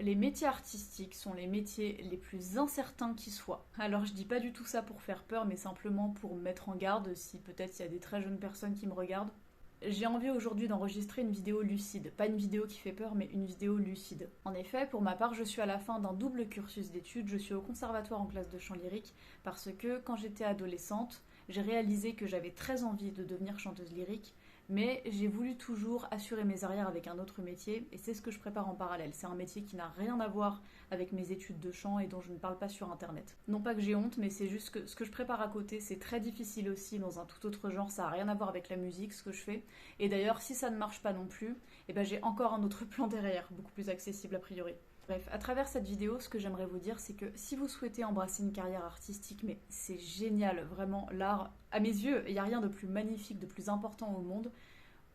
Les métiers artistiques sont les métiers les plus incertains qui soient. Alors je dis pas du tout ça pour faire peur, mais simplement pour me mettre en garde si peut-être il y a des très jeunes personnes qui me regardent. J'ai envie aujourd'hui d'enregistrer une vidéo lucide, pas une vidéo qui fait peur, mais une vidéo lucide. En effet, pour ma part, je suis à la fin d'un double cursus d'études, je suis au conservatoire en classe de chant lyrique, parce que quand j'étais adolescente, j'ai réalisé que j'avais très envie de devenir chanteuse lyrique, mais j'ai voulu toujours assurer mes arrières avec un autre métier, et c'est ce que je prépare en parallèle. C'est un métier qui n'a rien à voir avec mes études de chant et dont je ne parle pas sur internet. Non pas que j'ai honte, mais c'est juste que ce que je prépare à côté, c'est très difficile aussi dans un tout autre genre, ça n'a rien à voir avec la musique, ce que je fais. Et d'ailleurs, si ça ne marche pas non plus, eh ben j'ai encore un autre plan derrière, beaucoup plus accessible a priori. Bref, à travers cette vidéo, ce que j'aimerais vous dire, c'est que si vous souhaitez embrasser une carrière artistique, mais c'est génial, vraiment, l'art, à mes yeux, il n'y a rien de plus magnifique, de plus important au monde.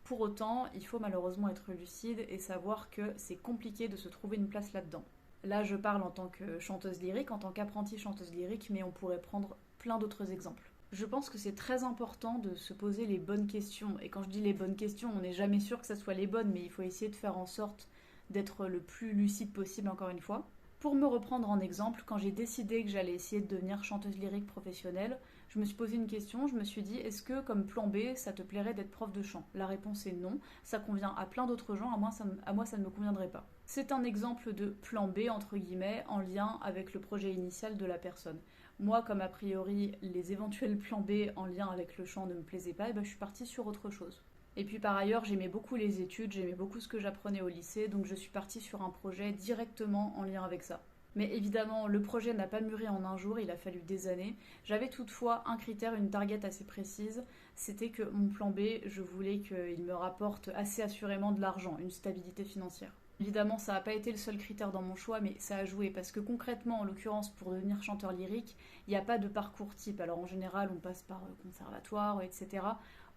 Pour autant, il faut malheureusement être lucide et savoir que c'est compliqué de se trouver une place là-dedans. Là, je parle en tant que chanteuse lyrique, en tant qu'apprentie chanteuse lyrique, mais on pourrait prendre plein d'autres exemples. Je pense que c'est très important de se poser les bonnes questions. Et quand je dis les bonnes questions, on n'est jamais sûr que ça soit les bonnes, mais il faut essayer de faire en sorte d'être le plus lucide possible, encore une fois. Pour me reprendre en exemple, quand j'ai décidé que j'allais essayer de devenir chanteuse lyrique professionnelle, je me suis posé une question, je me suis dit, est-ce que comme plan B, ça te plairait d'être prof de chant? La réponse est non, ça convient à plein d'autres gens, à moi ça ne me conviendrait pas. C'est un exemple de plan B, entre guillemets, en lien avec le projet initial de la personne. Moi, comme a priori les éventuels plans B en lien avec le chant ne me plaisaient pas, et ben, je suis partie sur autre chose. Et puis par ailleurs, j'aimais beaucoup les études, j'aimais beaucoup ce que j'apprenais au lycée, donc je suis partie sur un projet directement en lien avec ça. Mais évidemment, le projet n'a pas mûri en un jour, il a fallu des années. J'avais toutefois un critère, une target assez précise, c'était que mon plan B, je voulais qu'il me rapporte assez assurément de l'argent, une stabilité financière. Évidemment, ça n'a pas été le seul critère dans mon choix, mais ça a joué parce que concrètement, en l'occurrence, pour devenir chanteur lyrique, il n'y a pas de parcours type. Alors en général, on passe par conservatoire, etc.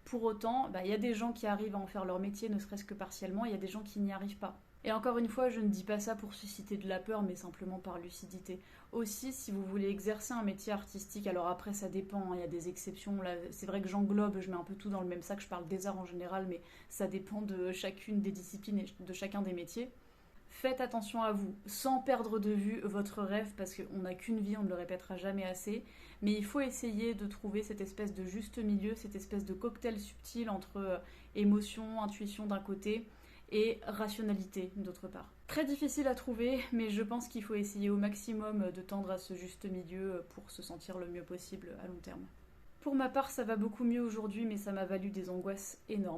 Pour autant, il y a des gens qui arrivent à en faire leur métier, ne serait-ce que partiellement, il y a des gens qui n'y arrivent pas. Et encore une fois, je ne dis pas ça pour susciter de la peur, mais simplement par lucidité. Aussi, si vous voulez exercer un métier artistique, alors après ça dépend, il y a des exceptions, là c'est vrai que j'englobe, je mets un peu tout dans le même sac, je parle des arts en général, mais ça dépend de chacune des disciplines et de chacun des métiers. Faites attention à vous, sans perdre de vue votre rêve, parce qu'on n'a qu'une vie, on ne le répétera jamais assez, mais il faut essayer de trouver cette espèce de juste milieu, cette espèce de cocktail subtil entre émotion, intuition d'un côté, et rationalité d'autre part. Très difficile à trouver, mais je pense qu'il faut essayer au maximum de tendre à ce juste milieu pour se sentir le mieux possible à long terme. Pour ma part, ça va beaucoup mieux aujourd'hui, mais ça m'a valu des angoisses énormes.